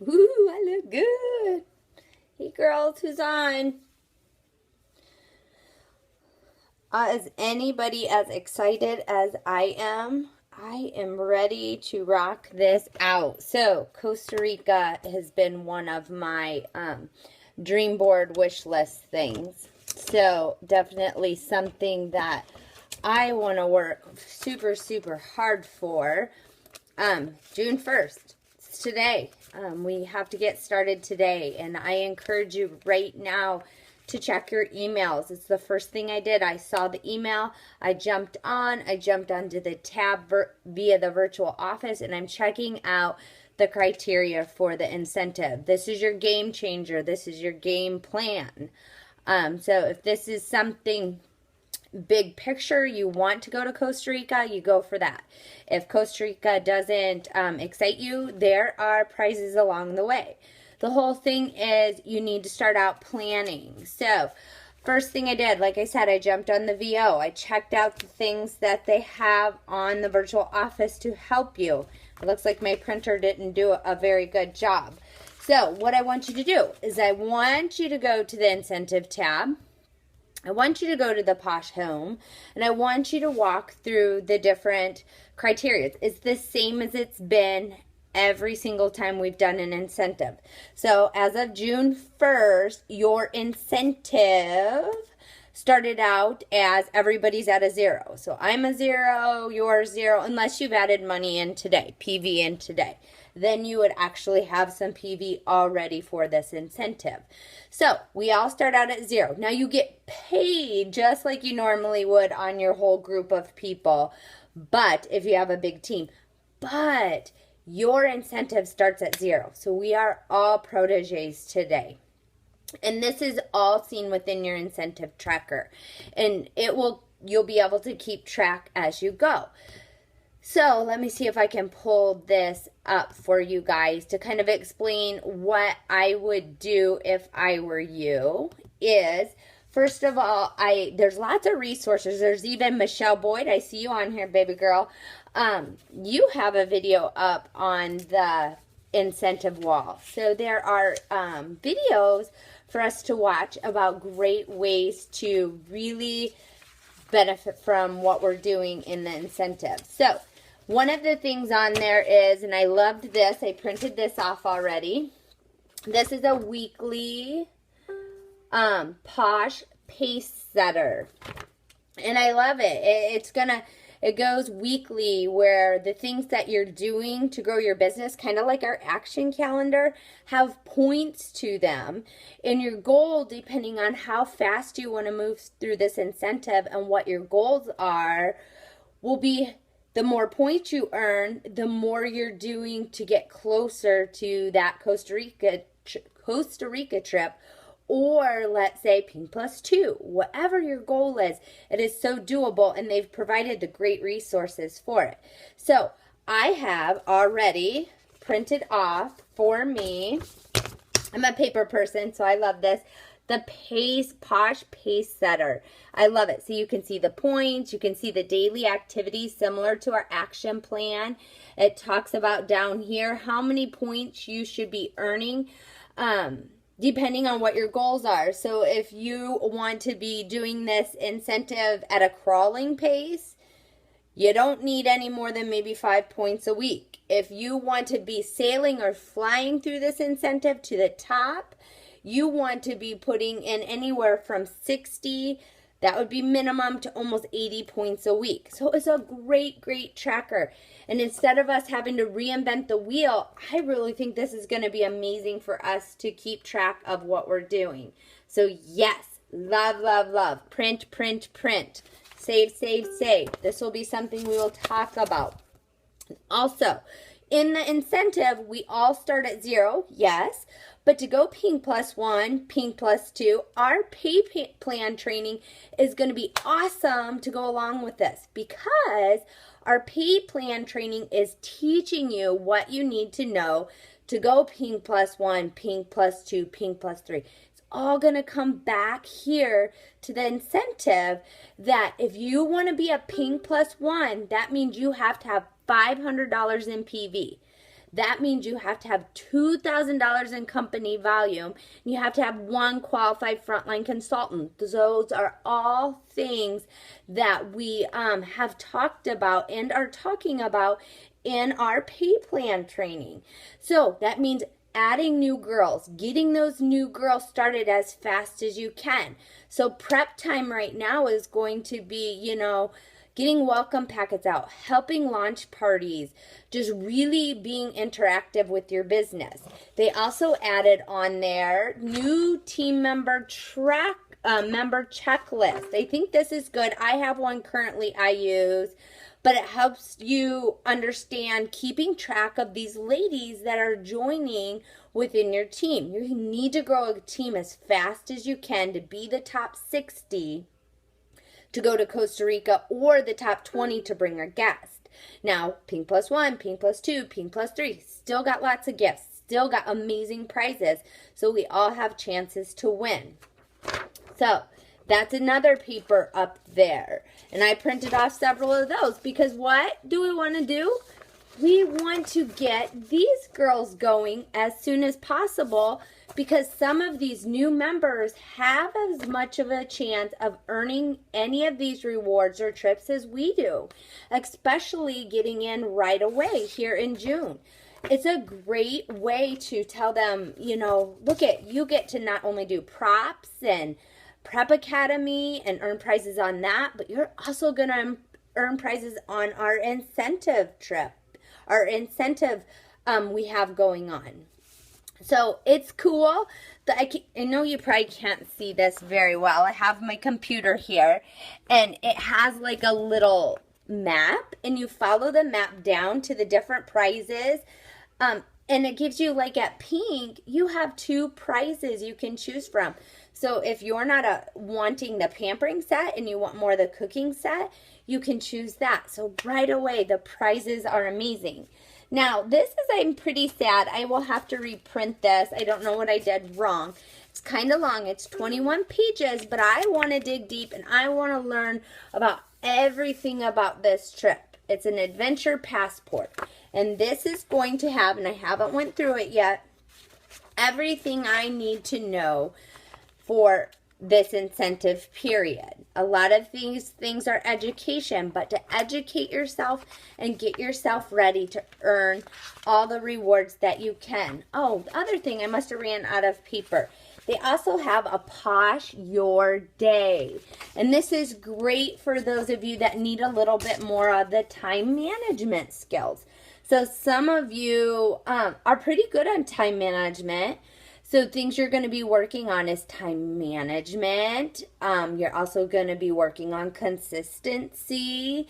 Ooh, I look good. Hey girls, who's on? Is anybody as excited as I am? I am ready to rock this out. So, Costa Rica has been one of my dream board wish list things. So, definitely something that I want to work super, super hard for. June 1st. It's today. We have to get started today, and I encourage you right now to check your emails. It's the first thing I did. I saw the email. I jumped onto the tab via the virtual office, and I'm checking out the criteria for the incentive. This is your game changer. This is your game plan. So if this is something big picture, you want to go to Costa Rica, you go for that. If Costa Rica doesn't excite you, there are prizes along the way. The whole thing is you need to start out planning. So first thing I did, like I said, I jumped on the VO. I checked out the things that they have on the virtual office to help you. It looks like my printer didn't do a very good job. So what I want you to do is I want you to go to the incentive tab. I want you to go to the Posh Home, and I want you to walk through the different criteria. It's the same as it's been every single time we've done an incentive. So as of June 1st, your incentive started out as everybody's at a 0. So I'm a 0, you're 0, unless you've added money in today, PV in today. Then you would actually have some PV already for this incentive. So we all start out at 0. Now you get paid just like you normally would on your whole group of people, but if you have a big team. But your incentive starts at 0. So we are all proteges today. And this is all seen within your incentive tracker. And you'll be able to keep track as you go. So let me see if I can pull this up for you guys to kind of explain what I would do if I were you. First of all, there's lots of resources. There's even Michelle Boyd. I see you on here, baby girl. You have a video up on the incentive wall. So there are videos for us to watch about great ways to really benefit from what we're doing in the incentive. So one of the things on there is, and I loved this, I printed this off already. This is a weekly Posh pace setter. And I love it. It goes weekly, where the things that you're doing to grow your business, kind of like our action calendar, have points to them. And your goal, depending on how fast you want to move through this incentive and what your goals are, will be the more points you earn, the more you're doing to get closer to that Costa Rica trip. Or let's say Pink Plus 2, whatever your goal is, it is so doable, and they've provided the great resources for it. So I have already printed off for me, I'm a paper person, so I love this, the Posh Pace Setter. I love it. So you can see the points, you can see the daily activities similar to our action plan. It talks about down here how many points you should be earning, depending on what your goals are. So if you want to be doing this incentive at a crawling pace, you don't need any more than maybe 5 points a week. If you want to be sailing or flying through this incentive to the top, you want to be putting in anywhere from 60, that would be minimum, to almost 80 points a week. So it's a great, great tracker. And instead of us having to reinvent the wheel, I really think this is going to be amazing for us to keep track of what we're doing. So yes, love, love, love. Print, print, print. Save, save, save. This will be something we will talk about. Also, in the incentive, we all start at 0, yes. But to go Pink Plus 1, Pink Plus 2, our pay plan training is going to be awesome to go along with this, because our pay plan training is teaching you what you need to know to go Pink Plus 1, Pink Plus 2, Pink Plus 3. It's all going to come back here to the incentive that if you want to be a Pink Plus 1, that means you have to have $500 in PV. That means you have to have $2,000 in company volume. And you have to have one qualified frontline consultant. Those are all things that we have talked about and are talking about in our pay plan training. So that means adding new girls, getting those new girls started as fast as you can. So prep time right now is going to be, getting welcome packets out, helping launch parties, just really being interactive with your business. They also added on there new team member member checklist. I think this is good. I have one currently I use, but it helps you understand keeping track of these ladies that are joining within your team. You need to grow a team as fast as you can to be the top 60 to go to Costa Rica, or the top 20 to bring a guest. Now, Pink Plus 1, Pink Plus 2, Pink Plus 3, still got lots of gifts, still got amazing prizes, so we all have chances to win. So, that's another paper up there. And I printed off several of those because what do we want to do? We want to get these girls going as soon as possible, because some of these new members have as much of a chance of earning any of these rewards or trips as we do, especially getting in right away here in June. It's a great way to tell them, look you get to not only do props and Prep Academy and earn prizes on that, but you're also going to earn prizes on our incentive trip, our incentive we have going on. So it's cool. I know you probably can't see this very well. I have my computer here, and it has like a little map, and you follow the map down to the different prizes. And it gives you, like at Pink, you have 2 prizes you can choose from. So if you're not wanting the pampering set and you want more of the cooking set, you can choose that. So right away, the prizes are amazing. Now, I'm pretty sad. I will have to reprint this. I don't know what I did wrong. It's kind of long. It's 21 pages, but I want to dig deep and I want to learn about everything about this trip. It's an adventure passport. And this is going to have, and I haven't went through it yet, everything I need to know for this incentive period. A lot of these things are education, but to educate yourself and get yourself ready to earn all the rewards that you can. Oh, the other thing, I must have ran out of paper. They also have a Posh Your Day. And this is great for those of you that need a little bit more of the time management skills. So some of you are pretty good on time management. So things you're going to be working on is time management. You're also going to be working on consistency.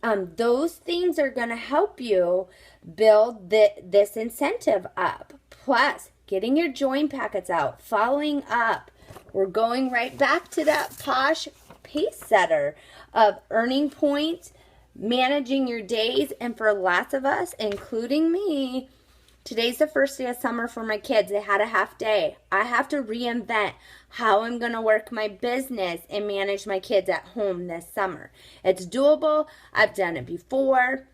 Those things are going to help you build this incentive up. Plus, getting your join packets out, following up. We're going right back to that Posh pace setter of earning points, managing your days, and for lots of us, including me, today's the first day of summer for my kids. They had a half day. I have to reinvent how I'm going to work my business and manage my kids at home this summer. It's doable. I've done it before,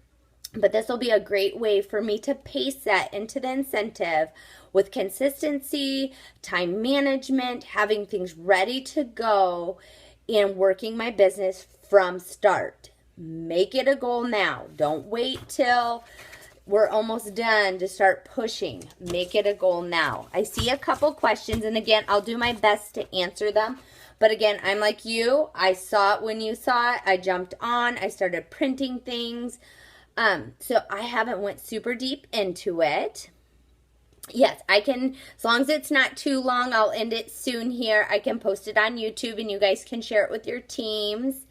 but this will be a great way for me to pace set into the incentive with consistency, time management, having things ready to go, and working my business from start. Make it a goal now. Don't wait till we're almost done to start pushing. Make it a goal now. I see a couple questions, and again, I'll do my best to answer them. But again, I'm like you. I saw it when you saw it. I jumped on. I started printing things. So I haven't went super deep into it. Yes, I can, as long as it's not too long, I'll end it soon here. I can post it on YouTube, and you guys can share it with your teams.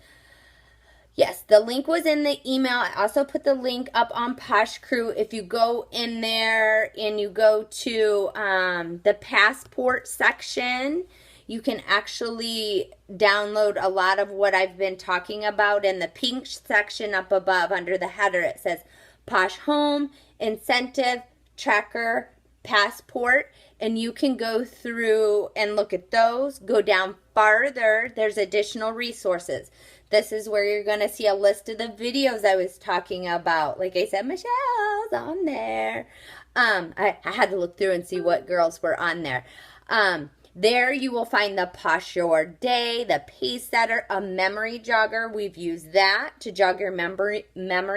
Yes, the link was in the email. I also put the link up on Posh Crew. If you go in there and you go to the passport section, you can actually download a lot of what I've been talking about. In the pink section up above under the header, it says Posh Home, Incentive, Tracker, Passport, and you can go through and look at those. Go down farther, there's additional resources. This is where you're going to see a list of the videos I was talking about. Like I said, Michelle's on there. I had to look through and see what girls were on there. There you will find the Posh Your Day, the Pace Setter, a memory jogger. We've used that to jog your memory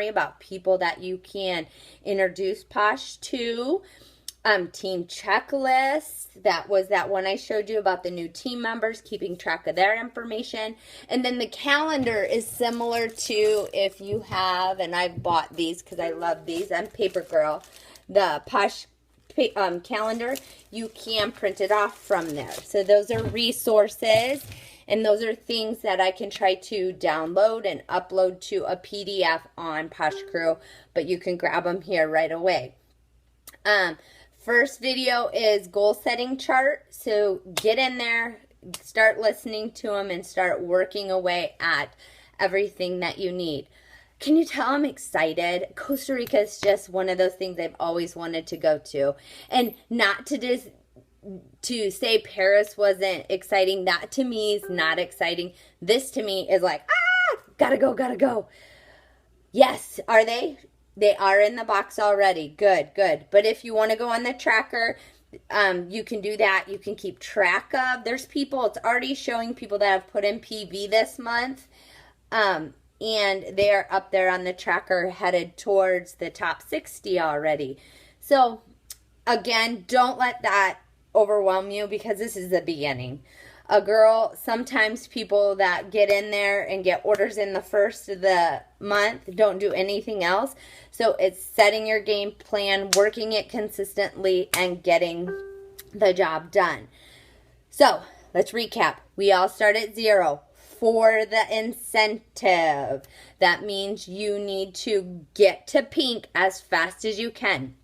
about people that you can introduce Posh to. Team checklist. That was that one I showed you about the new team members, keeping track of their information. And then the calendar is similar to if you have, and I've bought these because I love these. I'm paper girl. The Posh calendar, you can print it off from there. So those are resources, and those are things that I can try to download and upload to a PDF on Posh Crew, but you can grab them here right away. First video is goal setting chart. So get in there, start listening to them, and start working away at everything that you need. Can you tell I'm excited? Costa Rica is just one of those things I've always wanted to go to. And not to say Paris wasn't exciting. That to me is not exciting. This to me is like, gotta go, gotta go. Yes, are they? They are in the box already. Good, good. But if you want to go on the tracker, you can do that. You can keep track of. There's people, it's already showing people that have put in PV this month. And they're up there on the tracker headed towards the top 60 already. So, again, don't let that overwhelm you because this is the beginning. Sometimes people that get in there and get orders in the first of the month don't do anything else. So, it's setting your game plan, working it consistently, and getting the job done. So, let's recap. We all start at 0. For the incentive. That means you need to get to pink as fast as you can.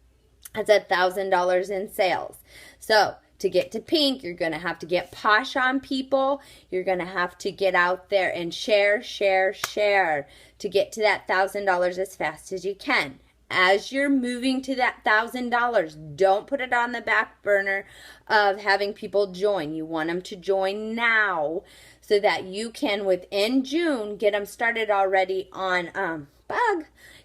That's $1,000 in sales. So to get to pink, you're going to have to get Posh on people. You're going to have to get out there and share to get to that $1,000 as fast as you can. As you're moving to that $1,000, don't put it on the back burner of having people join. You want them to join now so that you can, within June, get them started already on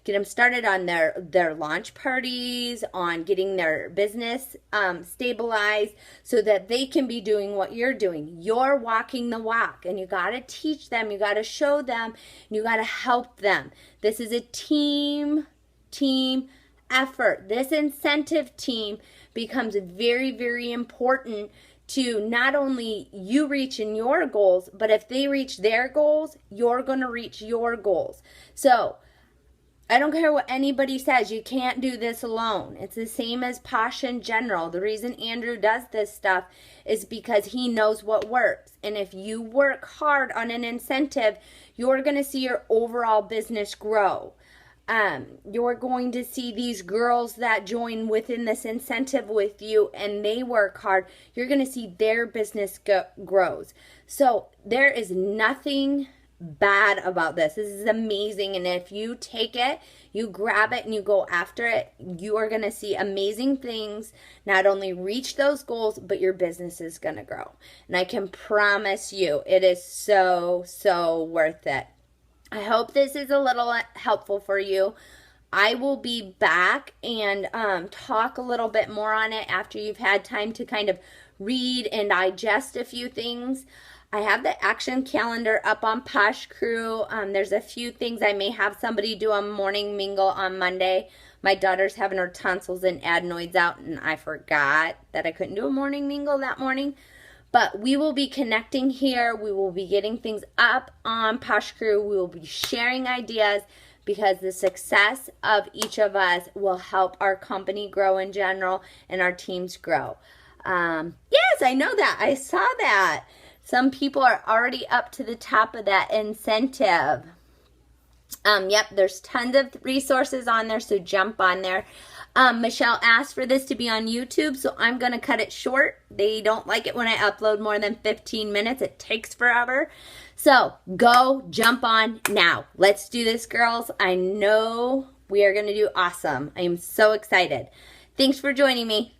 get them started on their launch parties, on getting their business stabilized so that they can be doing what you're doing. You're walking the walk, and you got to teach them, you got to show them, and you got to help them. This is a team effort. This incentive team becomes very, very important to not only you reaching your goals, but if they reach their goals, you're going to reach your goals. So I don't care what anybody says, you can't do this alone. It's the same as Posh in general. The reason Andrew does this stuff is because he knows what works. And if you work hard on an incentive, you're going to see your overall business grow. You're going to see these girls that join within this incentive with you and they work hard. You're going to see their business grows. So there is nothing bad about this. This is amazing. And if you take it, you grab it and you go after it, you are going to see amazing things. Not only reach those goals, but your business is going to grow. And I can promise you it is so worth it. I hope this is a little helpful for you. I will be back and talk a little bit more on it after you've had time to kind of read and digest a few things. I have the action calendar up on Posh Crew. There's a few things. I may have somebody do a morning mingle on Monday. My daughter's having her tonsils and adenoids out, and I forgot that I couldn't do a morning mingle that morning. But we will be connecting here. We will be getting things up on Posh Crew. We will be sharing ideas because the success of each of us will help our company grow in general and our teams grow. Yes, I know that. I saw that. Some people are already up to the top of that incentive. Yep, there's tons of resources on there, so jump on there. Michelle asked for this to be on YouTube, so I'm going to cut it short. They don't like it when I upload more than 15 minutes. It takes forever. So go jump on now. Let's do this, girls. I know we are going to do awesome. I am so excited. Thanks for joining me.